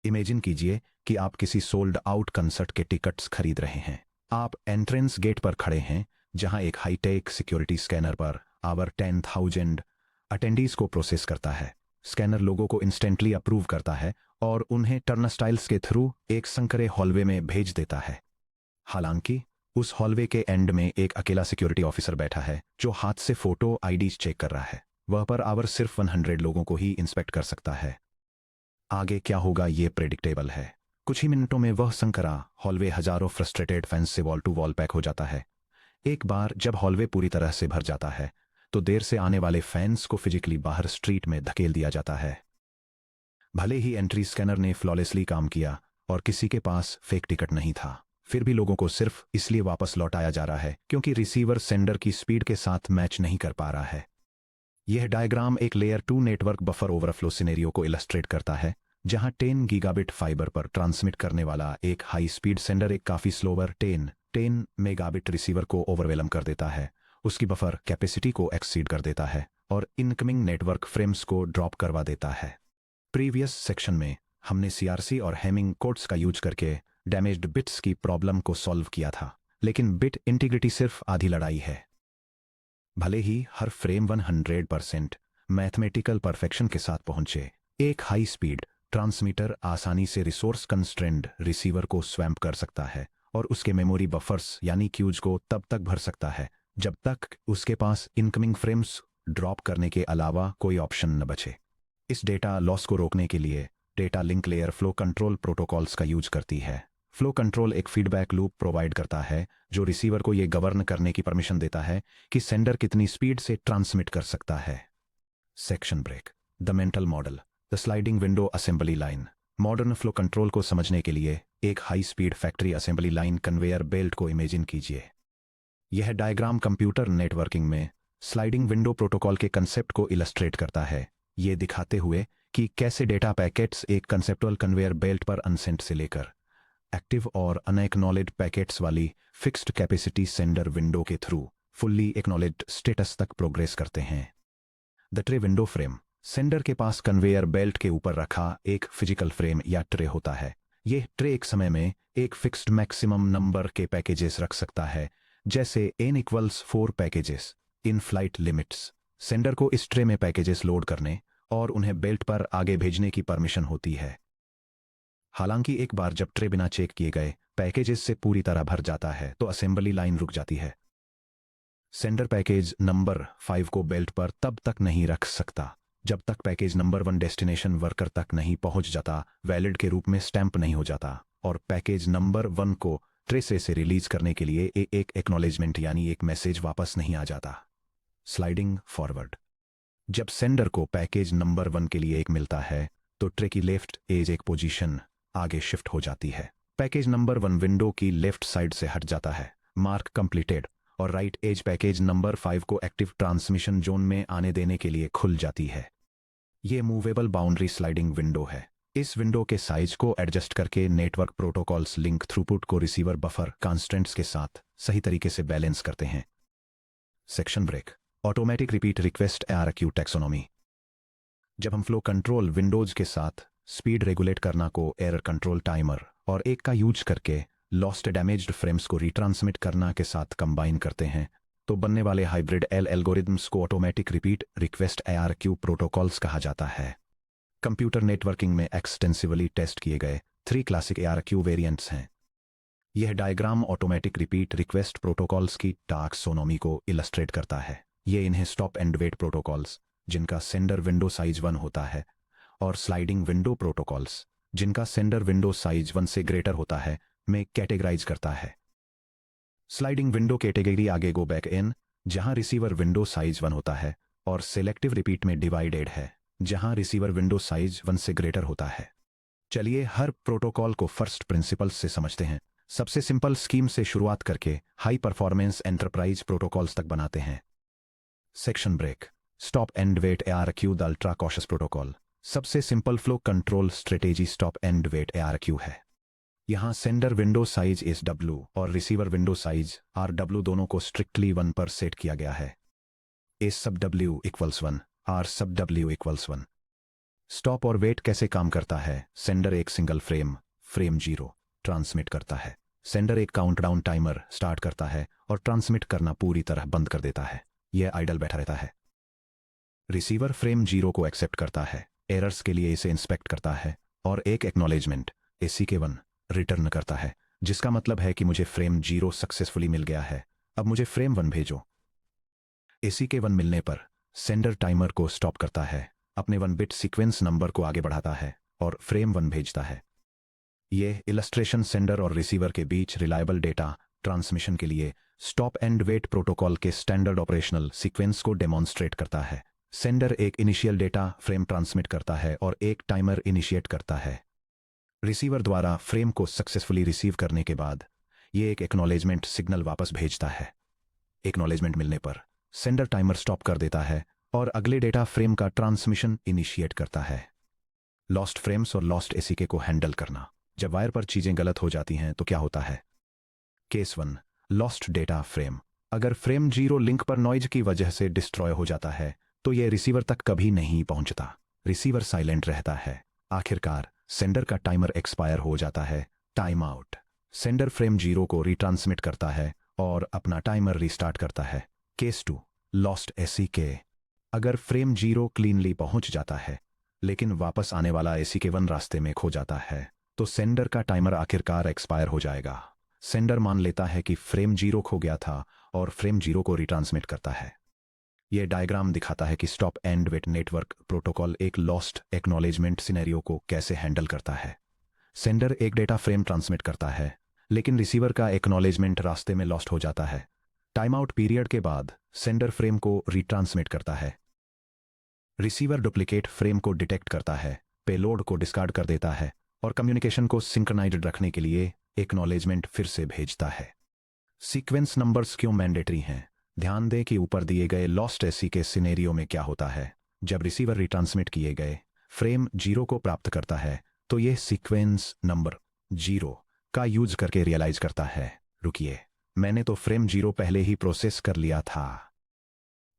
Imagine कीजिए कि आप किसी सोल्ड आउट कंसर्ट के टिकट्स खरीद रहे हैं। आप एंट्रेंस गेट पर खड़े हैं, जहां एक high tech security scanner per hour 10,000 attendees को प्रोसेस करता है। स्कैनर लोगों को इंस्टेंटली अप्रूव करता है और उन्हें टर्नस्टाइल्स के थ्रू एक संकरे हॉलवे में भेज देता है। हालांकि उस हॉलवे के एंड में एक अकेला सिक्योरिटी ऑफिसर बैठा है जो हाथ से फोटो आईडीज चेक कर रहा है। वह पर आवर सिर्फ 100 लोगों को ही इंस्पेक्ट कर सकता है। आगे क्या होगा ये प्रेडिक्टेबल है। कुछ ही मिनटों में वह संकरा हॉलवे हजारों फ्रस्ट्रेटेड फैंस से वॉल टू वॉल पैक हो जाता है। एक बार जब हॉलवे पूरी तरह से भर जाता है तो देर से आने वाले फैंस को फिजिकली बाहर स्ट्रीट में धकेल दिया जाता है। भले ही एंट्री स्कैनर ने फ्लॉलेसली काम किया और किसी के पास फेक टिकट नहीं था, फिर भी लोगों को सिर्फ इसलिए वापस लौटाया जा रहा है क्योंकि रिसीवर सेंडर की स्पीड के साथ मैच नहीं कर पा रहा है। यह डायग्राम एक layer 2 network buffer overflow scenario को इलस्ट्रेट करता है, जहां 10 गीगाबिट फाइबर पर ट्रांसमिट करने वाला एक हाई स्पीड सेंडर एक काफी स्लोवर 10 मेगाबिट रिसीवर को ओवरवेलम कर देता है, उसकी बफर कैपेसिटी को एक्सीड कर देता है और इनकमिंग नेटवर्क फ्रेम्स को ड्रॉप करवा देता है। प्रीवियस सेक्शन में हमने सीआरसी और हेमिंग कोड्स का यूज करके डैमेज्ड बिट्स की प्रॉब्लम को सॉल्व किया था, लेकिन बिट इंटीग्रिटी सिर्फ आधी लड़ाई है। भले ही हर फ्रेम 100% मैथमेटिकल परफेक्शन के साथ पहुंचे, एक हाई स्पीड ट्रांसमीटर आसानी से रिसोर्स कंस्ट्रेंड रिसीवर को स्वैम्प कर सकता है और उसके मेमोरी बफर्स यानी क्यूज को तब तक भर सकता है जब तक उसके पास इनकमिंग फ्रेम्स ड्रॉप करने के अलावा कोई ऑप्शन न बचे। इस डेटा लॉस को रोकने के लिए data link layer flow control protocols का यूज करती है। फ्लो कंट्रोल एक फीडबैक लूप प्रोवाइड करता है जो रिसीवर को यह गवर्न करने की परमिशन देता है कि सेंडर कितनी स्पीड से ट्रांसमिट कर सकता है। Section break. The mental model, the sliding window assembly line. Modern flow control को समझने के लिए एक high speed factory assembly line conveyor belt को इमेजिन कीजिए। यह डायग्राम कंप्यूटर नेटवर्किंग में स्लाइडिंग विंडो प्रोटोकॉल के कंसेप्ट को इलस्ट्रेट करता है, ये दिखाते हुए कि कैसे डेटा पैकेट्स एक कंसेप्चुअल कन्वेयर बेल्ट पर अनसेंट से लेकर एक्टिव और अनएक्नॉलेज्ड पैकेट्स वाली फिक्स्ड कैपेसिटी सेंडर विंडो के थ्रू फुल्ली एक्नॉलेज्ड स्टेटस तक प्रोग्रेस करते हैं। The tray window frame. Sender के पास कन्वेयर बेल्ट के ऊपर रखा एक फिजिकल फ्रेम या ट्रे होता है। यह ट्रे एक समय में एक फिक्स्ड मैक्सिमम नंबर के पैकेजेस रख सकता है, जैसे n=4 packages in flight limits. Sender को इस ट्रे में पैकेजेस लोड करने और उन्हें बेल्ट पर आगे भेजने की परमिशन होती है। हालांकि एक बार जब ट्रे बिना चेक किए गए पैकेजेस से पूरी तरह भर जाता है तो असेंबली लाइन रुक जाती है। सेंडर पैकेज नंबर 5 को बेल्ट पर तब तक नहीं रख सकता जब तक पैकेज नंबर 1 डेस्टिनेशन वर्कर तक नहीं पहुंच जाता, वैलिड के रूप में स्टैंप नहीं हो जाता और पैकेज नंबर 1 को ट्रे से रिलीज करने के लिए एक एक्नॉलेजमेंट यानी एक मैसेज वापस नहीं आ जाता। Sliding forward. जब सेंडर को पैकेज नंबर 1 के लिए एक मिलता है तो ट्रे की लेफ्ट एज एक पोजीशन आगे शिफ्ट हो जाती है। पैकेज नंबर 1 विंडो की लेफ्ट साइड से हट जाता है, मार्क कंप्लीटेड, और राइट एज पैकेज नंबर 5 को एक्टिव ट्रांसमिशन जोन में आने देने के लिए खुल जाती है। ये मूवेबल बाउंड्री स्लाइडिंग विंडो है। इस विंडो के साइज को एडजस्ट करके नेटवर्क प्रोटोकॉल्स लिंक थ्रूपुट को रिसीवर बफर कॉन्स्टेंट्स के साथ सही तरीके से बैलेंस करते हैं। Section break. Automatic repeat request ARQ taxonomy. जब हम फ्लो कंट्रोल विंडोज के साथ स्पीड रेगुलेट करना को एरर कंट्रोल टाइमर और एक का यूज करके लॉस्ट डैमेज्ड फ्रेम्स को रिट्रांसमिट करना के साथ कंबाइन करते हैं तो बनने वाले हाइब्रिड एल्गोरिथम्स को automatic repeat request ARQ protocols कहा जाता है। कंप्यूटर नेटवर्किंग में एक्सटेंसिवली टेस्ट किए गए 3 क्लासिक ARQ वेरिएंट्स हैं। यह diagram automatic repeat request protocols की टैक्सोनॉमी को इलस्ट्रेट करता है। ये इन्हें स्टॉप एंड वेट प्रोटोकॉल्स, जिनका सेंडर विंडो साइज 1 होता है, और स्लाइडिंग विंडो प्रोटोकॉल्स, जिनका सेंडर विंडो साइज 1 से ग्रेटर होता है, में कैटेगराइज करता है। स्लाइडिंग विंडो कैटेगरी आगे गो बैक इन, जहां रिसीवर विंडो साइज 1 होता है, और सेलेक्टिव रिपीट में डिवाइडेड है, जहां रिसीवर विंडो साइज 1 से ग्रेटर होता है। चलिए हर प्रोटोकॉल को फर्स्ट प्रिंसिपल्स से समझते हैं। सबसे सिंपल स्कीम से शुरुआत करके हाई परफॉर्मेंस एंटरप्राइज प्रोटोकॉल्स तक बनाते हैं। Section break. Stop and wait ARQ the ultra cautious protocol. सबसे simple flow control strategy stop and wait ARQ है। यहां सेंडर विंडो साइज SW और रिसीवर विंडो साइज RW दोनों को स्ट्रिक्टली 1 पर सेट किया गया है। S sub W = 1, R sub W = 1। Stop और वेट कैसे काम करता है? सेंडर एक सिंगल फ्रेम 0 ट्रांसमिट करता है। सेंडर एक काउंटडाउन टाइमर स्टार्ट करता है और ट्रांसमिट करना पूरी तरह बंद कर देता है। यह आइडल बैठा रहता है। रिसीवर फ्रेम 0 को एक्सेप्ट करता है, एरर्स के लिए इसे इंस्पेक्ट करता है और एक एक्नॉलेजमेंट ACK1 रिटर्न करता है, जिसका मतलब है कि मुझे फ्रेम 0 सक्सेसफुली मिल गया है, अब मुझे फ्रेम 1 भेजो। ACK1 मिलने पर सेंडर टाइमर को स्टॉप करता है, अपने 1 बिट सीक्वेंस नंबर को आगे बढ़ाता है और फ्रेम 1 भेजता है। यह इलस्ट्रेशन सेंडर और रिसीवर के बीच रिलायबल डेटा ट्रांसमिशन के लिए स्टॉप एंड वेट प्रोटोकॉल के स्टैंडर्ड ऑपरेशनल सीक्वेंस को डेमोन्स्ट्रेट करता है। सेंडर एक इनिशियल डेटा फ्रेम ट्रांसमिट करता है और एक टाइमर इनिशिएट करता है। रिसीवर द्वारा फ्रेम को सक्सेसफुली रिसीव करने के बाद यह एक एक्नॉलेजमेंट सिग्नल वापस भेजता है। एक्नॉलेजमेंट मिलने पर सेंडर टाइमर स्टॉप कर देता है और अगले डेटा फ्रेम का ट्रांसमिशन इनिशिएट करता है। लॉस्ट फ्रेम्स और लॉस्ट ACK को हैंडल करना। जब वायर पर चीजें गलत हो जाती हैं तो क्या होता है? Case 1, lost data frame. अगर फ्रेम 0 लिंक पर नॉइज की वजह से डिस्ट्रॉय हो जाता है तो यह रिसीवर तक कभी नहीं पहुंचता। रिसीवर साइलेंट रहता है। आखिरकार सेंडर का टाइमर एक्सपायर हो जाता है। Time out. सेंडर फ्रेम 0 को रिट्रांसमिट करता है और अपना टाइमर रिस्टार्ट करता है। Case 2, lost ACK। अगर फ्रेम 0 क्लीनली पहुंच जाता है लेकिन वापस आने वाला ACK1 रास्ते में खो जाता है तो सेंडर का टाइमर आखिरकार एक्सपायर हो जाएगा। सेंडर मान लेता है कि फ्रेम 0 खो गया था और फ्रेम 0 को रिट्रांसमिट करता है। यह डायग्राम दिखाता है कि stop and wait network protocol एक लॉस्ट एक्नॉलेजमेंट सिनेरियो को कैसे हैंडल करता है। सेंडर एक डेटा फ्रेम ट्रांसमिट करता है लेकिन रिसीवर का एक्नॉलेजमेंट रास्ते में लॉस्ट हो जाता है। टाइम आउट पीरियड के बाद सेंडर फ्रेम को रिट्रांसमिट करता है। रिसीवर डुप्लीकेट फ्रेम को डिटेक्ट करता है, पेलोड को डिस्कार्ड कर देता है और कम्युनिकेशन को सिंक्रोनाइज्ड रखने के लिए एक्नॉलेजमेंट फिर से भेजता है। सीक्वेंस नंबर्स क्यों मैंडेटरी हैं? ध्यान दें कि ऊपर दिए गए लॉस्ट ACK सिनेरियो में क्या होता है। जब रिसीवर रिट्रांसमिट किए गए फ्रेम 0 को प्राप्त करता है तो यह सीक्वेंस नंबर 0 का यूज करके रियलाइज करता है, रुकिए, मैंने तो फ्रेम 0 पहले ही प्रोसेस कर लिया था।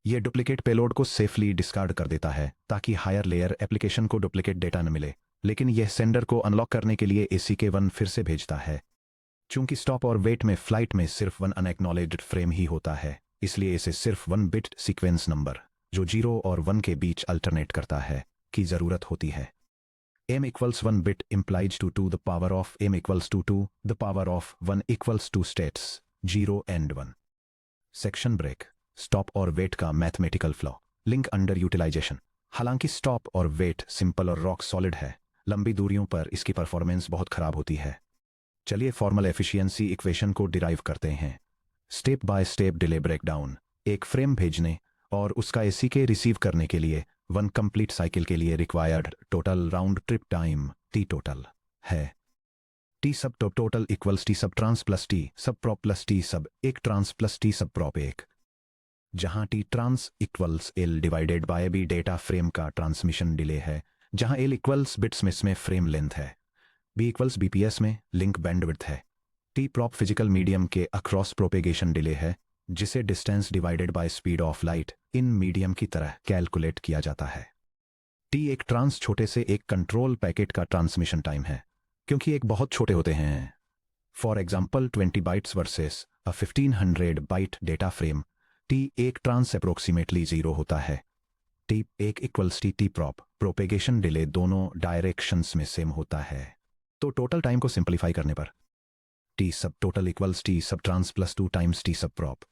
यह डुप्लीकेट पेलोड को सेफली डिस्कार्ड कर देता है ताकि हायर लेयर एप्लीकेशन को डुप्लीकेट डेटा न मिले, लेकिन यह सेंडर को अनलॉक करने के लिए ACK1 फिर से भेजता है। चूंकि स्टॉप और वेट में फ्लाइट में सिर्फ 1 अनएक्नॉलेज्ड फ्रेम ही होता है, इसलिए इसे सिर्फ 1 बिट सीक्वेंस नंबर जो 0 और 1 के बीच अल्टरनेट करता है की जरूरत होती है। m equals 1 bit implies 2 the power of m equals 2 the power of 1 equals 2 states 0 and 1। Section break. Stop और वेट का mathematical flaw. Link under utilization. हालांकि स्टॉप और वेट सिंपल और रॉक सॉलिड है, लंबी दूरियों पर इसकी परफॉर्मेंस बहुत खराब होती है। चलिए फॉर्मल एफिशिएंसी इक्वेशन को डिराइव करते हैं। Step by step delay breakdown. एक फ्रेम भेजने और उसका ACK रिसीव करने के लिए 1 कंप्लीट साइकिल के लिए required total round trip time T total है T sub total equals T sub trans plus T sub prop plus T sub ack trans plus T sub prop ack, जहां T trans equals L divided by B data frame का transmission delay है, जहां L equals bits में frame length है, B equals BPS में link bandwidth है, T prop physical medium के across propagation delay है, जिसे distance divided by speed of light in medium की तरह कैलकुलेट किया जाता है। T एक ट्रांस छोटे से एक कंट्रोल पैकेट का ट्रांसमिशन टाइम है, क्योंकि एक बहुत छोटे होते हैं। For example 20 bytes versus a 1500 byte data frame, T एक ट्रांस अप्रोक्सीमेटली 0 होता है। T एक equals T prop propagation delay दोनों डायरेक्शंस में सेम होता है। तो टोटल टाइम को सिंपलीफाई करने पर T sub total equals T sub trans plus 2 times T sub prop.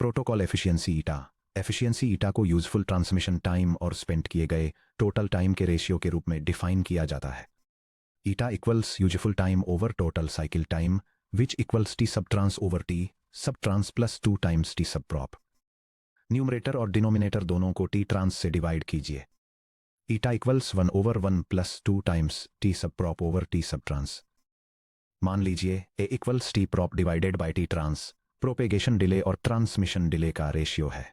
Protocol efficiency ईटा। एफिशिएंसी ईटा को यूजफुल ट्रांसमिशन टाइम और स्पेंड किए गए टोटल टाइम के रेशियो के रूप में डिफाइन किया जाता है। Eta equals useful time over total cycle time which equals T sub trans over T sub trans plus 2 times T sub prop. Numerator और डिनोमिनेटर दोनों को T ट्रांस से डिवाइड कीजिए। Eta equals 1 over 1 plus 2 times T sub prop over T sub trans. मान लीजिए A equals T prop divided by T trans propagation delay और transmission delay का ratio है।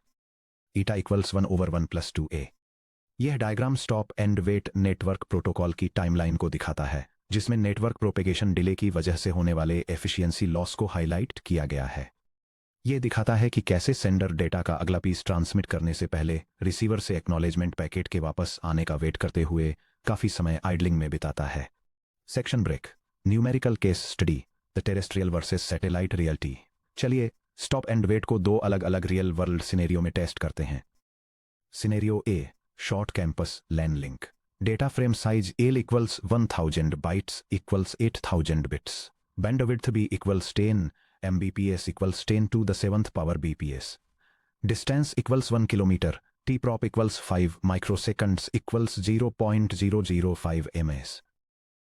Eta equals 1 over 1 plus 2a। यह diagram stop and wait network protocol की timeline को दिखाता है, जिसमें नेटवर्क प्रोपेगेशन डिले की वजह से होने वाले एफिशिएंसी लॉस को हाईलाइट किया गया है। ये दिखाता है कि कैसे सेंडर डेटा का अगला पीस ट्रांसमिट करने से पहले रिसीवर से एक्नॉलेजमेंट पैकेट के वापस आने का वेट करते हुए काफ़ी समय आइडलिंग में बिताता है। Section break. Numerical case study, the terrestrial versus satellite reality. चलिए स्टॉप एंड वेट को दो अलग अलग रियल वर्ल्ड सिनेरियो में टेस्ट करते हैं। Scenario A, short campus LAN link. Data frame size L equals 1000 bytes equals 8000 bits. Bandwidth B equals 10 Mbps equals 10 to the 7th power bps. Distance equals 1 kilometer. T-prop equals 5 microseconds equals 0.005 ms.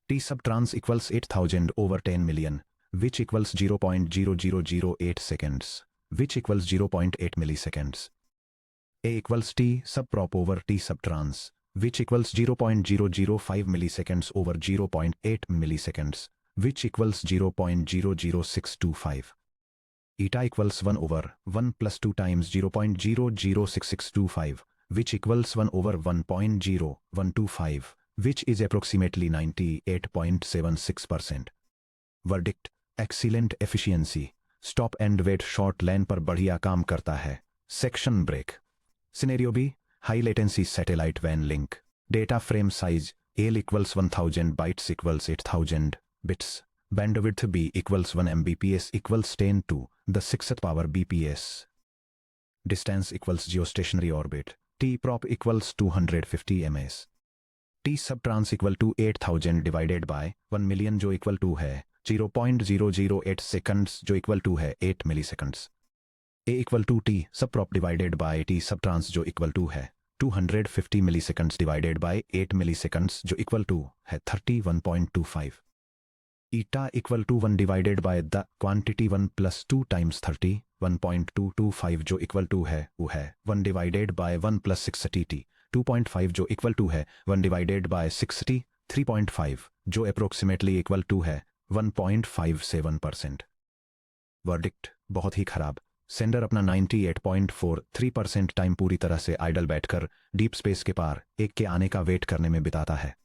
T-subtrans equals 8000 over 10 million, which equals 0.0008 seconds, which equals 0.8 milliseconds. A equals T subprop over T subtrans, which equals 0.005 milliseconds over 0.8 milliseconds, which equals 0.00625. Eta equals 1 over 1 plus 2 times 0.006625, which equals 1 over 1.0125, which is approximately 98.76%. Verdict: excellent efficiency. Stop and wait short LAN पर बढ़िया काम करता है। Section break. Scenario B, high latency satellite WAN link. Data frame size L equals 1000 bytes equals 8000 bits. Bandwidth B equals 1 Mbps equals 10 to the 6th power bps. Distance equals geostationary orbit. T-prop equals 250 ms. T subtrans equal to 8000 divided by 1 million जो equal to है 0.008 seconds जो equal to है 8 milliseconds. A equal to T subprop divided by T subtrans जो equal to है 250 milliseconds divided by 8 milliseconds जो equal to है 31.25. Eta equal to 1 divided by the quantity 1 plus 2 times 30, 1.225 जो equal to है वो है 1 divided by 1 plus 60t, 2.5 जो equal to है 1 divided by 60, 3.5 जो approximately equal to है 1.57%. Verdict: बहुत ही खराब। सेंडर अपना 98.43% टाइम पूरी तरह से आइडल बैठकर डीप स्पेस के पार एक के आने का वेट करने में बिताता है।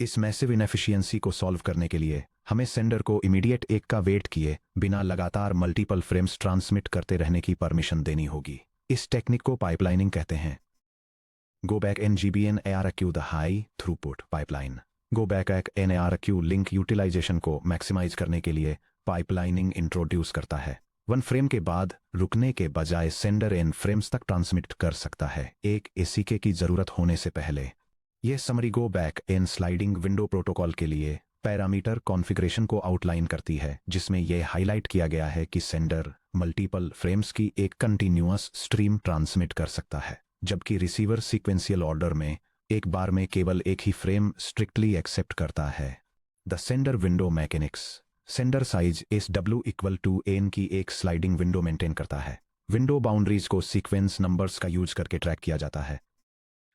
इस मैसिव इनएफिशिएंसी को सॉल्व करने के लिए हमें सेंडर को इमीडिएट एक का वेट किए बिना लगातार मल्टीपल फ्रेम्स ट्रांसमिट करते रहने की परमिशन देनी होगी। इस टेक्निक को पाइपलाइनिंग कहते हैं। Go back N GBN ARQ the high throughput pipeline. Go back N ARQ link utilization को मैक्सिमाइज करने के लिए पाइपलाइनिंग इंट्रोड्यूस करता है। 1 फ्रेम के बाद रुकने के बजाय सेंडर एन फ्रेम्स तक ट्रांसमिट कर सकता है एक ACK की जरूरत होने से पहले। यह summary go back N sliding window protocol के लिए पैरामीटर कॉन्फ़िगरेशन को आउटलाइन करती है, जिसमें यह हाईलाइट किया गया है कि सेंडर मल्टीपल फ्रेम्स की एक कंटिन्यूअस स्ट्रीम ट्रांसमिट कर सकता है, जबकि रिसीवर सीक्वेंशियल ऑर्डर में एक बार में केवल एक ही फ्रेम स्ट्रिक्टली एक्सेप्ट करता है। The sender window mechanics. Sender size SW equal to N की एक स्लाइडिंग विंडो मेंटेन करता है। विंडो बाउंड्रीज को सीक्वेंस नंबर्स का यूज करके ट्रैक किया जाता है।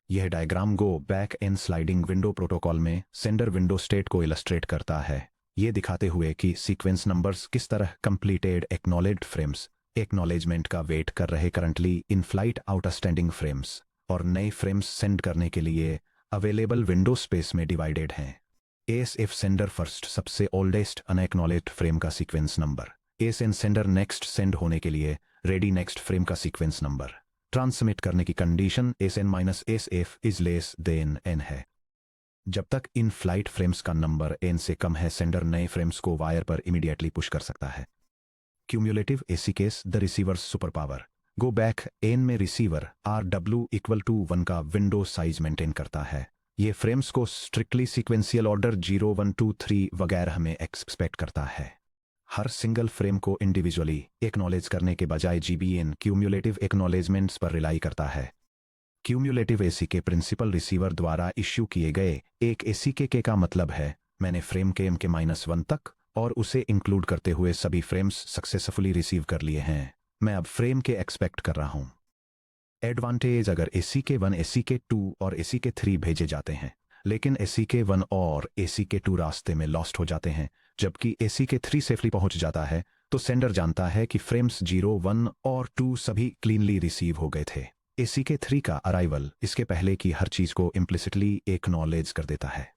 यह diagram go back N sliding window protocol में सेंडर विंडो स्टेट को इलस्ट्रेट करता है, ये दिखाते हुए कि सीक्वेंस नंबर्स किस तरह कंप्लीटेड एक्नॉलेज्ड फ्रेम्स, एक्नॉलेजमेंट का वेट कर रहे currently in flight outstanding frames और नए फ्रेम्स सेंड करने के लिए अवेलेबल विंडो स्पेस में डिवाइडेड हैं। ASF सेंडर फर्स्ट सबसे ओल्डेस्ट अनएक्नॉलेज्ड फ्रेम का sequence number, ASN sender next send होने के लिए रेडी नेक्स्ट फ्रेम का सीक्वेंस नंबर। ट्रांसमिट करने की condition SN-SF is less then n है। जब तक इन फ्लाइट फ्रेम्स का नंबर n से कम है, सेंडर नए फ्रेम्स को वायर पर इमीडिएटली पुश कर सकता है। Cumulative ACKs the receivers super power. Go back n में रिसीवर RW इक्वल टू 1 का विंडो साइज मेंटेन करता है। ये फ्रेम्स को स्ट्रिक्टली सीक्वेंशियल ऑर्डर 0, 1, 2, 3 वगैरह में एक्सपेक्ट करता है। हर सिंगल फ्रेम को इंडिविजुअली एक्नॉलेज करने के बजाय GBN क्यूमुलेटिव एक्नॉलेजमेंट्स पर रिलाई करता है। क्यूमुलेटिव ACK प्रिंसिपल रिसीवर द्वारा इश्यू किए गए एक ACK का मतलब है मैंने फ्रेम के M के -1 तक और उसे इंक्लूड करते हुए सभी फ्रेम्स सक्सेसफुली रिसीव कर लिए हैं। मैं अब फ्रेम के एक्सपेक्ट कर रहा हूं। एडवांटेज: अगर ACK1, ACK2 और ACK3 भेजे जाते हैं, लेकिन ACK1 और ACK2 रास्ते में लॉस्ट हो जाते हैं, जबकि ACK3 सेफली पहुंच जाता है, तो सेंडर जानता है कि फ्रेम्स 0, 1 और 2 सभी क्लीनली रिसीव हो गए थे। ACK3 का अराइवल इसके पहले की हर चीज को इम्प्लिसिटली एक्नॉलेज कर देता है।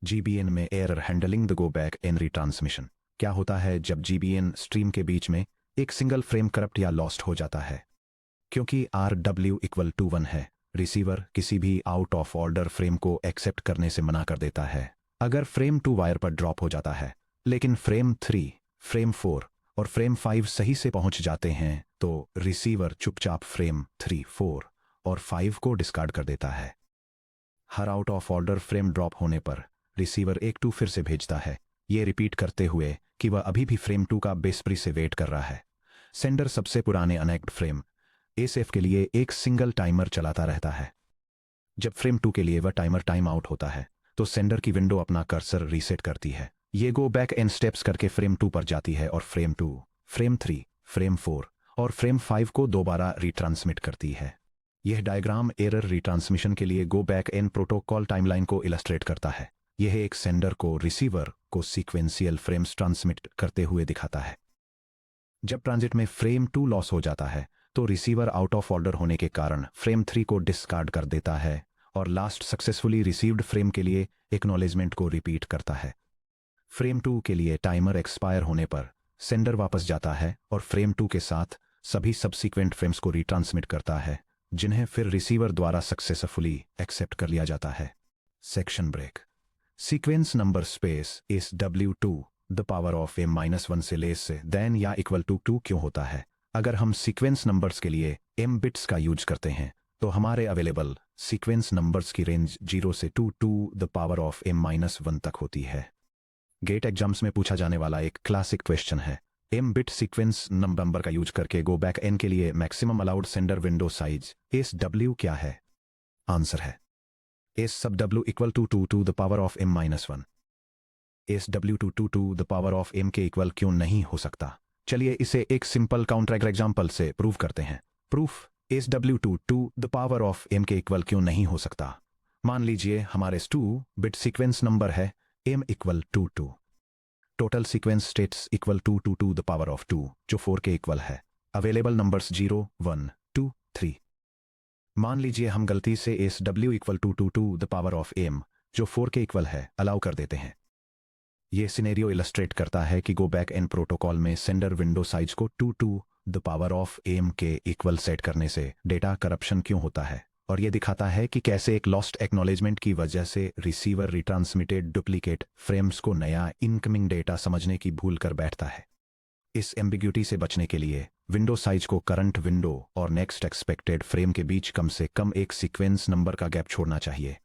GBN में error handling the go back N retransmission. क्या होता है जब GBN स्ट्रीम के बीच में एक सिंगल फ्रेम करप्ट या लॉस्ट हो जाता है। क्योंकि RW=1 है, रिसीवर किसी भी आउट ऑफ ऑर्डर फ्रेम को एक्सेप्ट करने से मना कर देता है। अगर फ्रेम 2 वायर पर ड्रॉप हो जाता है, लेकिन फ्रेम 3, फ्रेम 4 और फ्रेम 5 सही से पहुंच जाते हैं, तो रिसीवर चुपचाप फ्रेम 3, 4 और 5 को डिस्कार्ड कर देता है। Her out of order frame drop होने पर रिसीवर एक 2 फिर से भेजता है, ये रिपीट करते हुए कि वह अभी भी फ्रेम 2 का बेसब्री से वेट कर रहा है। सेंडर सबसे पुराने अनएक्ट फ्रेम एसएफ के लिए एक सिंगल टाइमर चलाता रहता है। जब फ्रेम 2 के लिए वह टाइमर टाइम आउट होता है, तो सेंडर की विंडो अपना कर्सर रीसेट करती है। ये गो बैक एंड स्टेप्स करके फ्रेम 2 पर जाती है और फ्रेम 2, फ्रेम 3, फ्रेम 4 और फ्रेम 5 को दोबारा रिट्रांसमिट करती है। यह डायग्राम एरर रिट्रांसमिशन के लिए गो बैक एंड प्रोटोकॉल टाइमलाइन को इलस्ट्रेट करता है। यह एक सेंडर को रिसीवर को सीक्वेंशियल फ्रेम्स ट्रांसमिट करते हुए दिखाता है। जब ट्रांजिट में फ्रेम 2 लॉस हो जाता है, तो रिसीवर आउट ऑफ ऑर्डर होने के कारण फ्रेम 3 को डिस्कार्ड कर देता है और लास्ट सक्सेसफुली रिसीव्ड फ्रेम के लिए एक्नॉलेजमेंट को रिपीट करता है। फ्रेम 2 के लिए टाइमर एक्सपायर होने पर सेंडर वापस जाता है और फ्रेम 2 के साथ सभी सबसीक्वेंट फ्रेम्स को रिट्रांसमिट करता है, जिन्हें फिर रिसीवर द्वारा सक्सेसफुली एक्सेप्ट कर लिया जाता है। Section break. Sequence number space इस W2 the power of m-1 से लेस से देन या इक्वल टू 2 क्यों होता है? अगर हम सीक्वेंस नंबर्स के लिए m बिट्स का यूज करते हैं, तो हमारे अवेलेबल सीक्वेंस नंबर्स की रेंज 0 से 2 to the power of m-1 तक होती है। गेट एग्जाम्स में पूछा जाने वाला एक क्लासिक क्वेश्चन है, m बिट सीक्वेंस नंबर का यूज करके गो बैक n के लिए maximum allowed sender window size SW क्या है? आंसर है S sub W equal to 2 to the power of m-1। SW2 to the power of m के equal क्यों नहीं हो सकता? चलिए इसे एक सिंपल काउंटर एग्जाम्पल से प्रूव करते हैं। Proof SW2 to the power of m के इक्वल क्यों नहीं हो सकता? मान लीजिए हमारे 2 बिट सीक्वेंस नंबर है m equal to 2। Total sequence states equal to two the power of 2, जो 4 के इक्वल है। Available numbers 0, 1, 2, 3। मान लीजिए हम गलती से SW equal to the power of m, जो 4 के इक्वल है, अलाउ कर देते हैं। यह सिनेरियो इलस्ट्रेट करता है कि गो बैक एन प्रोटोकॉल में सेंडर विंडो साइज को 2 to the power of m के इक्वल सेट करने से डेटा करप्शन क्यों होता है, और यह दिखाता है कि कैसे एक लॉस्ट एक्नॉलेजमेंट की वजह से रिसीवर रिट्रांसमिटेड डुप्लीकेट फ्रेम्स को नया इनकमिंग डेटा समझने की भूल कर बैठता है। इस एम्बिग्यूटी से बचने के लिए विंडो साइज को करंट विंडो और नेक्स्ट एक्सपेक्टेड फ्रेम के बीच कम से कम एक सीक्वेंस नंबर का गैप छोड़ना चाहिए।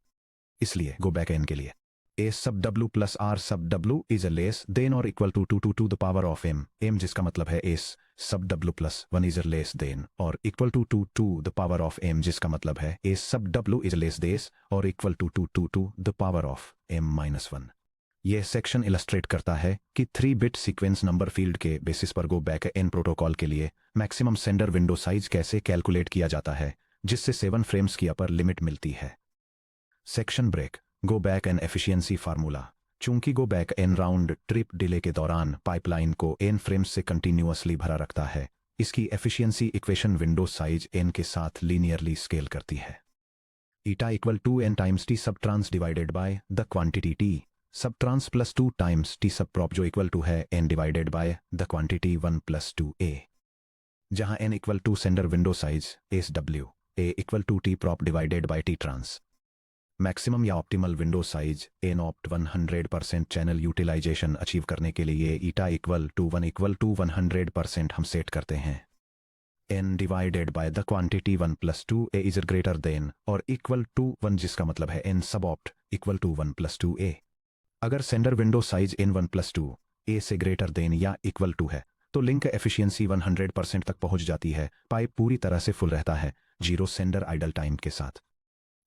इसलिए गो बैक एन के लिए A sub W plus R sub W is a less than or equal to 2 to the power of m जिसका मतलब है S sub W plus 1 is a less than और equal to 2 to the power of m जिसका मतलब है S sub W is a less than और equal to 2 to the power of m-1। यह section illustrate करता है कि 3 bit sequence number field के बेसिस पर गो बैक एन प्रोटोकॉल के लिए मैक्सिमम सेंडर विंडो साइज कैसे कैलकुलेट किया जाता है, जिससे 7 फ्रेम्स की अपर लिमिट मिलती है। Section break. Go back N efficiency formula. चूंकि go back N round trip delay के दौरान पाइपलाइन को n फ्रेम्स से कंटिन्यूअसली भरा रखता है, इसकी efficiency equation window size n के साथ लीनियरली स्केल करती है। Eta equal to n times T sub trans divided by the quantity T sub trans plus 2 times T sub prop, जो इक्वल टू है n divided by the quantity 1 plus 2a, जहां n equal to sender window size SW, a equal to T prop divided by T trans. Maximum या optimal window size n opt 100% channel utilization achieve करने के लिए ईटा equal to 100% हम set करते हैं। n divided by the quantity 1 plus 2a is greater than और equal to 1, जिसका मतलब है n sub opt equal to 1 plus 2a। अगर sender window size n 1 plus 2a से ग्रेटर देन या इक्वल टू है, तो लिंक एफिशिएंसी 100% तक पहुंच जाती है। पाइप पूरी तरह से फुल रहता है, 0 सेंडर आइडल टाइम के साथ।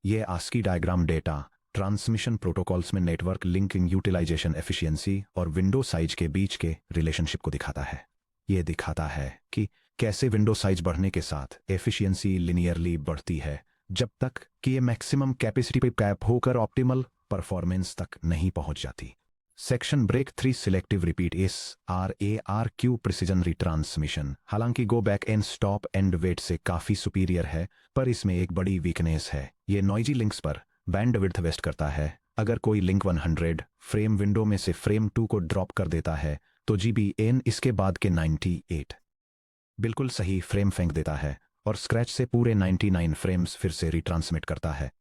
यह ASCII diagram data transmission protocols में नेटवर्क लिंकिंग यूटिलाइजेशन एफिशिएंसी और विंडो साइज के बीच के रिलेशनशिप को दिखाता है। यह दिखाता है कि कैसे विंडो साइज बढ़ने के साथ एफिशिएंसी लिनियरली बढ़ती है, जब तक कि यह मैक्सिमम कैपेसिटी पे कैप होकर ऑप्टिमल परफॉर्मेंस तक नहीं पहुंच जाती। Section break 3 selective repeat SRARQ precision retransmission. हालांकि go back and stop and wait से काफी सुपीरियर है, पर इसमें एक बड़ी वीकनेस है। ये नॉइजी लिंक्स पर बैंडविड्थ वेस्ट करता है। अगर कोई लिंक 100 फ्रेम विंडो में से फ्रेम 2 को ड्रॉप कर देता है, तो GBN इसके बाद के 98 बिल्कुल सही फ्रेम फेंक देता है और स्क्रैच से पूरे 99 फ्रेम्स फिर से रिट्रांसमिट करता है।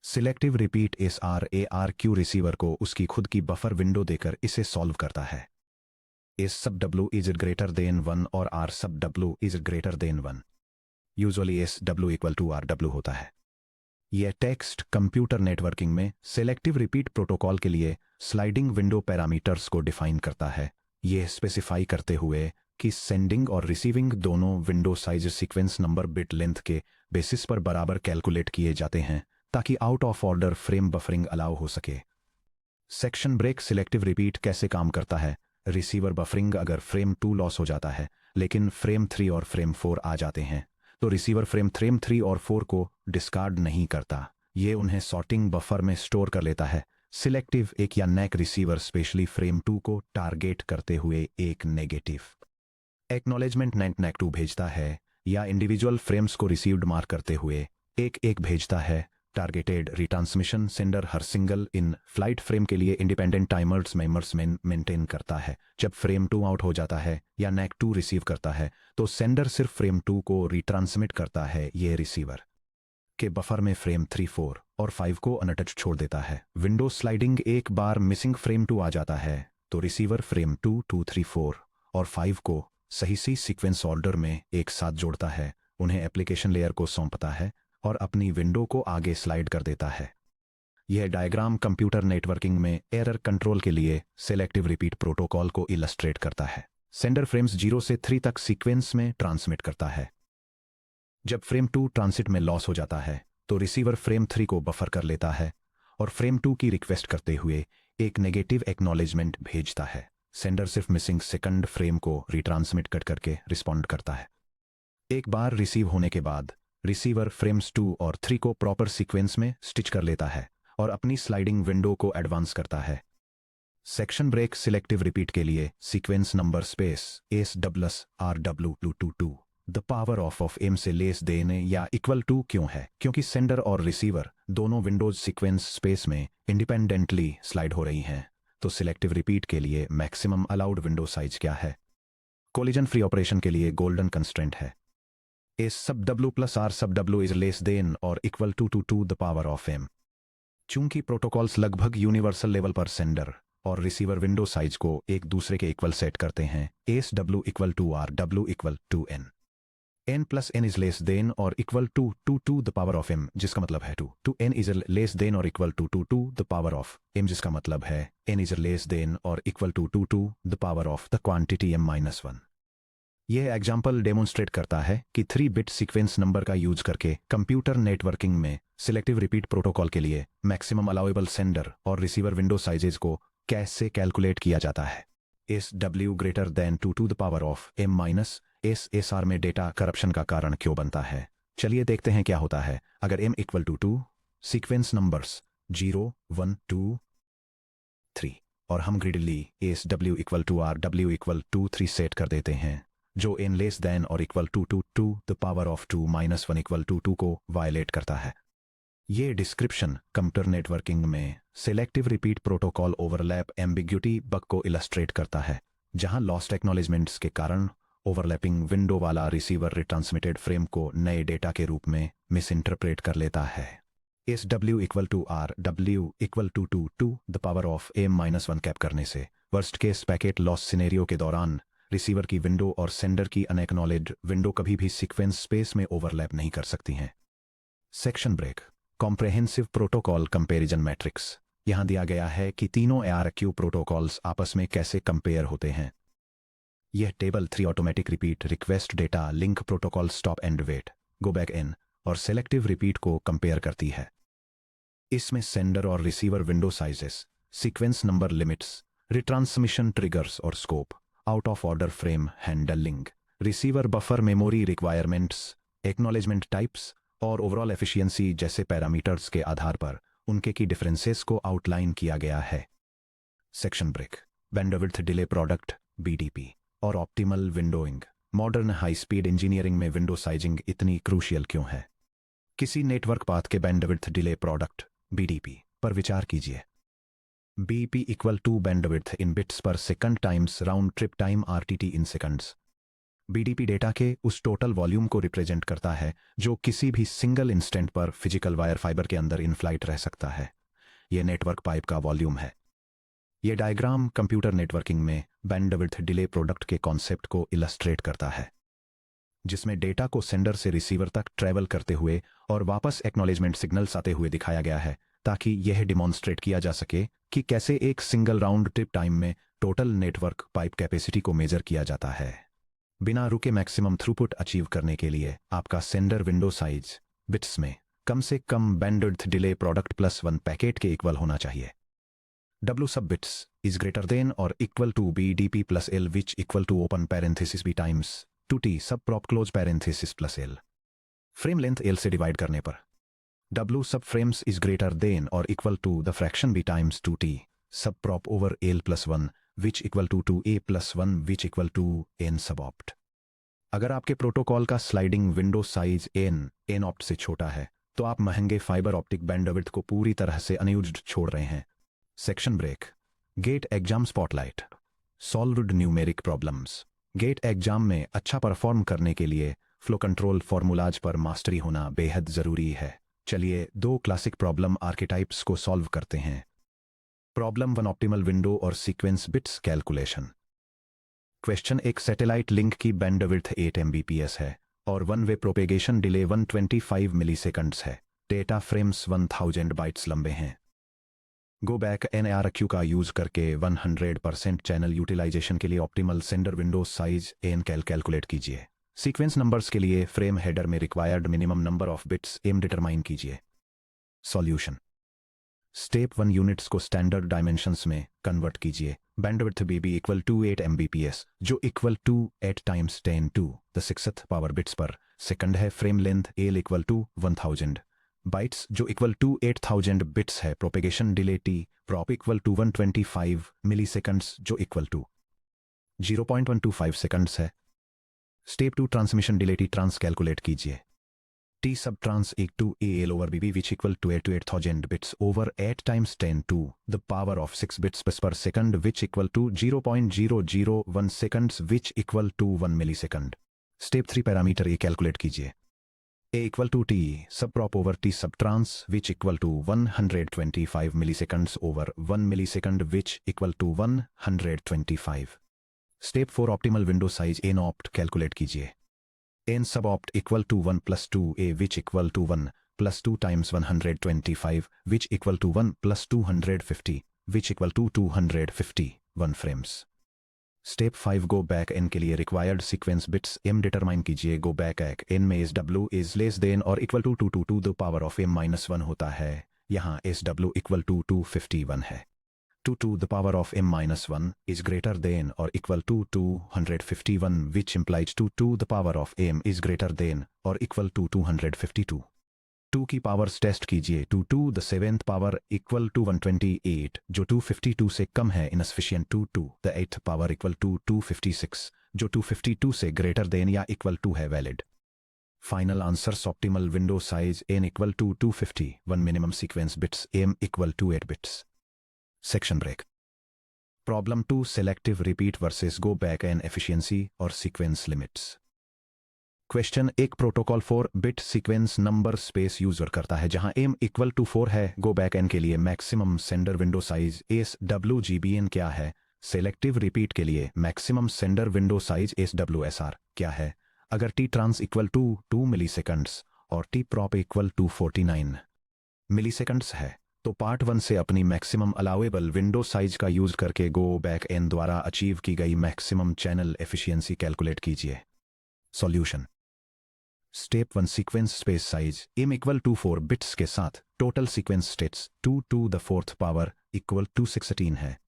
सिलेक्टिव रिपीट इस RARQ रिसीवर को उसकी खुद की बफर विंडो देकर इसे सॉल्व करता है। इस सब W इज ग्रेटर देन 1 और R sub W is greater than 1। Usually इस W इक्वल टू RW होता है। यह टेक्स्ट कंप्यूटर नेटवर्किंग में सेलेक्टिव रिपीट प्रोटोकॉल के लिए स्लाइडिंग विंडो पैरामीटर्स को डिफाइन करता है, यह स्पेसिफाई करते हुए कि सेंडिंग और रिसीविंग दोनों window size sequence number bit length के बेसिस पर बराबर कैलकुलेट किए जाते हैं ताकि out of order frame buffering allow हो सके। सेक्शन ब्रेक सिलेक्टिव रिपीट कैसे काम करता है। रिसीवर बफरिंग अगर फ्रेम 2 लॉस हो जाता है लेकिन फ्रेम 3 और फ्रेम 4 आ जाते हैं तो रिसीवर फ्रेम 3 और 4 को डिस्कार्ड नहीं करता, ये उन्हें सॉर्टिंग बफर में स्टोर कर लेता है। सिलेक्टिव एक या नैक रिसीवर स्पेशली फ्रेम 2 को टारगेट करते हुए एक नेगेटिव एक्नॉलेजमेंट नैक 2 भेजता है या इंडिविजुअल फ्रेम्स को रिसीव्ड मार्क करते हुए एक भेजता है। Targeted retransmission sender her single in flight frame के लिए इंडिपेंडेंट टाइमर्स मेमर्स मेंटेन करता है। जब फ्रेम 2 आउट हो जाता है या नैक 2 रिसीव करता है तो सेंडर सिर्फ फ्रेम 2 को रिट्रांसमिट करता है, ये रिसीवर के बफर में फ्रेम 3, 4 और 5 को अनटच छोड़ देता है। विंडो स्लाइडिंग एक बार मिसिंग फ्रेम 2 आ जाता है तो रिसीवर फ्रेम 2, 2, 3, 4 और 5 को सही सीक्वेंस ऑर्डर में एक साथ जोड़ता है, उन्हें एप्लीकेशन लेयर को सौंपता है और अपनी विंडो को आगे स्लाइड कर देता है। यह डायग्राम कंप्यूटर नेटवर्किंग में एरर कंट्रोल के लिए सेलेक्टिव रिपीट प्रोटोकॉल को इलस्ट्रेट करता है। सेंडर फ्रेम्स 0 से 3 तक सीक्वेंस में ट्रांसमिट करता है। जब फ्रेम 2 ट्रांसिट में लॉस हो जाता है तो रिसीवर फ्रेम 3 को बफर कर लेता है और फ्रेम 2 की रिक्वेस्ट करते हुए एक नेगेटिव एक्नॉलेजमेंट भेजता है। सेंडर सिर्फ मिसिंग सेकंड फ्रेम को रिट्रांसमिट करके रिस्पॉन्ड करता है। एक बार रिसीव होने के बाद रिसीवर फ्रेम्स 2 और 3 को प्रॉपर सीक्वेंस में स्टिच कर लेता है और अपनी स्लाइडिंग विंडो को एडवांस करता है। सेक्शन ब्रेक सिलेक्टिव रिपीट के लिए sequence number space SWRW222 the power of M से लेस देन या इक्वल टू क्यों है, क्योंकि सेंडर और रिसीवर दोनों विंडोज सीक्वेंस स्पेस में इंडिपेंडेंटली स्लाइड हो रही हैं, तो सिलेक्टिव रिपीट के लिए मैक्सिमम अलाउड विंडो साइज क्या है। कोलिजन फ्री ऑपरेशन के लिए गोल्डन कंस्ट्रेंट है S sub W plus R sub W is less than और equal to the power of M. चूंकि प्रोटोकॉल्स लगभग यूनिवर्सल लेवल पर सेंडर और रिसीवर विंडो साइज को एक दूसरे के इक्वल सेट करते हैं, S W equal to R W equal to n plus n is less than और equal to the power of m, जिसका मतलब है two n is less than और equal to the power of m, जिसका मतलब है n is less than और equal to the power of the quantity m-1। यह एग्जाम्पल डेमोन्स्ट्रेट करता है कि 3 बिट सीक्वेंस नंबर का यूज करके कंप्यूटर नेटवर्किंग में सिलेक्टिव रिपीट प्रोटोकॉल के लिए मैक्सिमम अलाउएबल सेंडर और रिसीवर विंडो साइजेज को कैसे कैलकुलेट किया जाता है। इस W greater than to the power of m- SSR में डेटा करप्शन का कारण क्यों बनता है। चलिए देखते हैं क्या होता है अगर m equal to 2 sequence numbers 0, 1, 2, 3 और हम greedily SW equal to RW equal to 3 set कर देते हैं जो n लेस देन और equal to the power of 2-1 equal to 2 को वायलेट करता है। ये डिस्क्रिप्शन कंप्यूटर नेटवर्किंग में selective repeat protocol overlap ambiguity bug को इलस्ट्रेट करता है, जहां लॉस्ट एक्नॉलेजमेंट्स के कारण ओवरलैपिंग विंडो वाला रिसीवर रिट्रांसमिटेड फ्रेम को नए डेटा के रूप में मिस इंटरप्रेट कर लेता है। इस W equal to R W equal to the power of m-1 cap करने से worst case packet loss scenario के दौरान रिसीवर की विंडो और सेंडर की अनएक्नॉलेज्ड विंडो कभी भी सीक्वेंस स्पेस में ओवरलैप नहीं कर सकती हैं। Section break comprehensive protocol comparison matrix. यहां दिया गया है कि तीनों ARQ प्रोटोकॉल्स आपस में कैसे कंपेयर होते हैं। यह table 3 automatic repeat request data link protocol stop and wait go back N और सेलेक्टिव रिपीट को कंपेयर करती है। इसमें सेंडर और receiver window sizes, sequence number limits, retransmission triggers और scope, out of order frame handling, receiver buffer memory requirements, acknowledgement types और overall efficiency जैसे parameters के आधार पर उनके की डिफरेंसेस को आउटलाइन किया गया है। Section break bandwidth delay product BDP और optimal windowing. Modern high speed engineering में विंडो साइजिंग इतनी क्रूशियल क्यों है। किसी नेटवर्क पाथ के बैंडविड्थ डिले प्रोडक्ट BDP पर विचार कीजिए। BP equal to bandwidth in bits per second times round trip time RTT in seconds. BDP data के उस टोटल वॉल्यूम को रिप्रेजेंट करता है जो किसी भी सिंगल इंस्टेंट पर फिजिकल वायर फाइबर के अंदर इन फ्लाइट रह सकता है। यह नेटवर्क पाइप का वॉल्यूम है। यह डायग्राम कंप्यूटर नेटवर्किंग में बैंडविड्थ डिले प्रोडक्ट के कॉन्सेप्ट को इलस्ट्रेट करता है, जिसमें डेटा को सेंडर से रिसीवर तक ट्रैवल करते हुए और वापस एक्नॉलेजमेंट सिग्नल्स आते हुए दिखाया गया है, ताकि यह डिमॉन्स्ट्रेट किया जा सके कि कैसे एक सिंगल राउंड ट्रिप टाइम में टोटल नेटवर्क पाइप कैपेसिटी को मेजर किया जाता है। बिना रुके मैक्सिमम थ्रूपुट अचीव करने के लिए आपका सेंडर विंडो साइज बिट्स में कम से कम बैंडविड्थ डिले प्रोडक्ट +1 पैकेट के इक्वल होना चाहिए। W sub bits is greater than or equal to BDP plus L, which equal to open parenthesis B times 2T sub prop close parenthesis plus L। Frame length L से divide करने पर W sub frames is greater than or equal to the fraction B times 2T sub prop over L plus 1, which equal to 2A plus 1, which equal to N sub opt। अगर आपके protocol का sliding window size N opt से छोटा है, तो आप महंगे fibre optic bandwidth को पूरी तरह से अनयूज्ड छोड़ रहे हैं। Section break. GATE exam spotlight. Solved numeric problems. GATE exam में अच्छा परफॉर्म करने के लिए फ्लो कंट्रोल फॉर्मूलाज पर मास्टरी होना बेहद जरूरी है। चलिए 2 क्लासिक प्रॉब्लम आर्किटाइप्स को सॉल्व करते हैं। प्रॉब्लम 1, ऑप्टिमल विंडो और सीक्वेंस बिट्स कैलकुलेशन। क्वेश्चन, एक सैटेलाइट लिंक की बैंडविड्थ 8 Mbps है और one way propagation delay 125 milliseconds है। डेटा फ्रेम्स 1000 बाइट्स लंबे हैं। गो बैक NARQ का यूज करके 100% चैनल यूटिलाइजेशन के लिए optimal sender window size calculate कीजिए। सीक्वेंस नंबर्स के लिए फ्रेम हेडर में required minimum number of bits determine कीजिए। सॉल्यूशन। स्टेप 1, यूनिट्स को स्टैंडर्ड डायमेंशंस में कन्वर्ट कीजिए। Bandwidth BB equal to 8 Mbps, जो equal to 8 × 10⁻⁶ power bits per second है। Frame length L equal to 1000 bytes, जो equal to 8000 bits है। Propagation delay T prop equal to 125 milliseconds, जो equal to 0.125 seconds है। Step 2, transmission delay T trans calculate कीजिए। T sub trans equal to AL over BB, which equal to 8 to 8000 bits over 8 × 10⁻⁶ bits per second, which equal to 0.001 seconds, which equal to 1 millisecond. Step 3, parameter A calculate कीजिए। A equal to T sub prop over T sub trans, which equal to 125 milliseconds over 1 millisecond, which equal to 125। Step 4, optimal window size N opt calculate कीजिए। N sub opt equal to 1 + 2A, which equal to 1 + 2 × 125, which equal to 1 + 250, which equal to 251 frames. Step 5, go back N के लिए required sequence bits M determine कीजिए। Go back N में SW is less than और equal to 2 to the power of M-1 होता है। यहाँ SW equal to 251 है। 2 to the power of M-1 is greater than or equal to 251, which implies 2 to the power of M is greater than or equal to 252। 2 की powers test कीजिए। 2 to the 7th power equal to 128, जो 252 से कम है insufficient. 2 to the 8th power equal to 256, जो 252 से greater than या equal to है valid. Final answers, optimal window size N equal to 251, minimum sequence bits M equal to 8 bits. Section break. Problem 2, selective repeat versus go back N efficiency और sequence limits. Question, एक protocol 4 bit sequence number space user करता है जहां M equal to 4 है। गो back N के लिए maximum sender window size SWGBN क्या है? सेलेक्टिव रिपीट के लिए maximum sender window size SWSR क्या है? अगर T trans equal to 2 milliseconds और T prop equal to 49 milliseconds है, तो पार्ट 1 से अपनी मैक्सिमम अलाउएबल विंडो साइज का यूज करके गो बैक N द्वारा अचीव की गई मैक्सिमम चैनल एफिशिएंसी कैलकुलेट कीजिए। Solution. Step 1, sequence space size M equal to 4 bits के साथ total sequence states 2 to the 4th power equal to 16 है।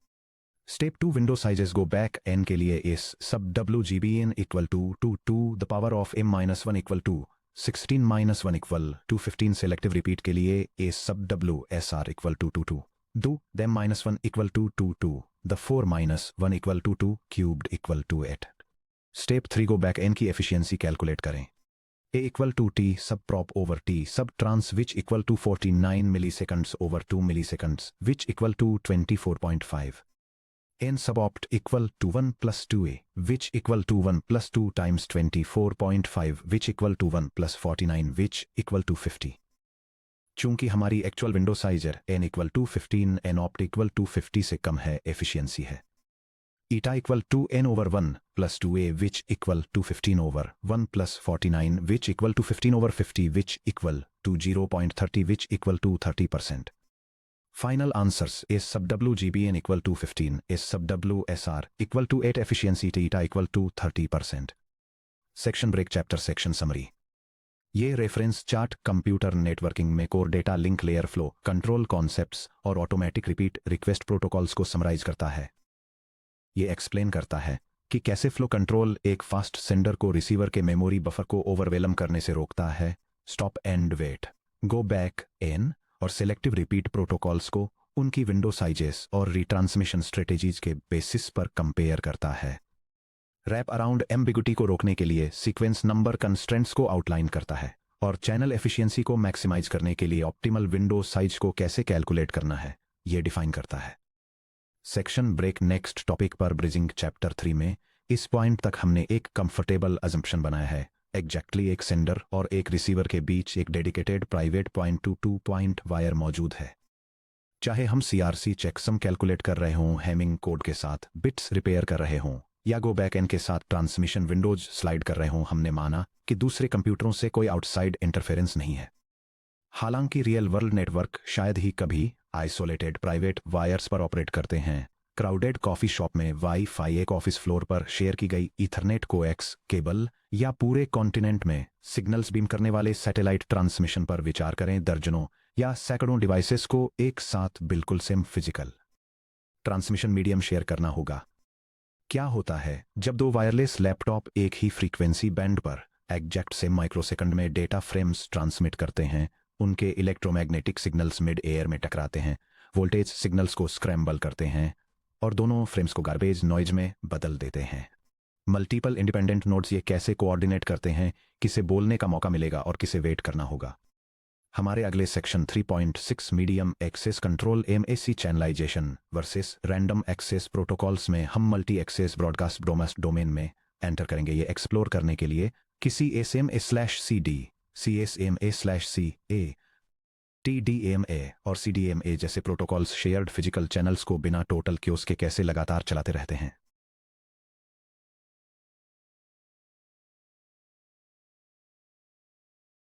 Step 2, window sizes go back N के लिए इस sub WGBN equal to 2 to the power of M-1 equal to 16 - 1 equal to 15। Selective repeat के लिए इस sub WSR equal to 2 them -1 equal to 2 the 4 - 1 equal to 2 cubed equal to 8। Step 3, go back N की efficiency calculate करें। A equal to T sub prop over T sub trans, which equal to 49 milliseconds over 2 milliseconds, which equal to 24.5। n sub opt equal to 1 plus 2a, which equal to 1 plus 2 times 24.5, which equal to 1 plus 49, which equal to 50. चूंकि हमारी actual window size है n equal to 15, n opt equal to 50 से कम है, efficiency है eta equal to n over 1 plus 2a, which equal to 15 over 1 plus 49, which equal to 15 over 50, which equal to 0.30, which equal to 30%. Final answers is sub WGBN equal to 15, is sub WSR equal to 8, efficiency theta equal to 30%. Section break chapter section summary. ये reference chart computer networking में core data link layer flow control concepts और automatic repeat request protocols को summarize करता है. ये explain करता है कि कैसे फ्लो कंट्रोल एक फास्ट सेंडर को रिसीवर के मेमोरी बफर को ओवरवेलम करने से रोकता है, stop and wait, go back N और सिलेक्टिव रिपीट प्रोटोकॉल्स को उनकी विंडो साइजेस और रिट्रांसमिशन स्ट्रेटेजीज के बेसिस पर कंपेयर करता है. रैप अराउंड एम्बिगुटी को रोकने के लिए सीक्वेंस नंबर कंस्ट्रेंट्स को आउटलाइन करता है और चैनल एफिशिएंसी को मैक्सिमाइज करने के लिए ऑप्टिमल विंडो साइज को कैसे कैलकुलेट करना है, ये डिफाइन करता है. सेक्शन ब्रेक नेक्स्ट टॉपिक पर ब्रिजिंग चैप्टर 3 में इस पॉइंट तक हमने एक कंफर्टेबल अजम्पशन बनाया है. एग्जैक्टली एक सेंडर और एक रिसीवर के बीच एक dedicated private point two two point wire मौजूद है. चाहे हम CRC चेकसम कैलकुलेट कर रहे हों, हेमिंग कोड के साथ बिट्स रिपेयर कर रहे हों या गो बैक एन के साथ ट्रांसमिशन विंडोज स्लाइड कर रहे हों, हमने माना कि दूसरे कंप्यूटरों से कोई आउटसाइड इंटरफेरेंस नहीं है. हालांकि रियल वर्ल्ड नेटवर्क शायद ही कभी आइसोलेटेड प्राइवेट वायर्स पर ऑपरेट करते हैं. क्राउडेड कॉफी शॉप में वाईफाई एक ऑफिस फ्लोर पर शेयर की गई ईथरनेट कोएक्स केबल या पूरे कॉन्टिनेंट में सिग्नल्स बीम करने वाले सैटेलाइट ट्रांसमिशन पर विचार करें. दर्जनों या सैकड़ों डिवाइसेस को एक साथ बिल्कुल same physical transmission medium share करना होगा. क्या होता है जब दो वायरलेस लैपटॉप एक ही फ्रीक्वेंसी बैंड पर एग्जैक्ट सेम माइक्रोसेकंड में डेटा फ्रेम्स ट्रांसमिट करते हैं? उनके इलेक्ट्रोमैग्नेटिक सिग्नल्स मिड एयर में टकराते हैं, वोल्टेज सिग्नल्स को स्क्रैम्बल करते हैं और दोनों फ्रेम्स को गार्बेज नॉइज में बदल देते हैं. मल्टीपल इंडिपेंडेंट नोड्स ये कैसे कोऑर्डिनेट करते हैं, किसे बोलने का मौका मिलेगा और किसे वेट करना होगा. हमारे अगले section 3.6 medium access control MAC channelization versus random access protocols में हम मल्टी एक्सेस ब्रॉडकास्ट डोमेन में एंटर करेंगे. ये एक्सप्लोर करने के लिए किसी SMA/CD, CSMA/CA, TDMA और CDMA जैसे प्रोटोकॉल्स शेयर्ड फिजिकल चैनल्स को बिना टोटल क्यूस के कैसे लगातार चलाते रहते हैं.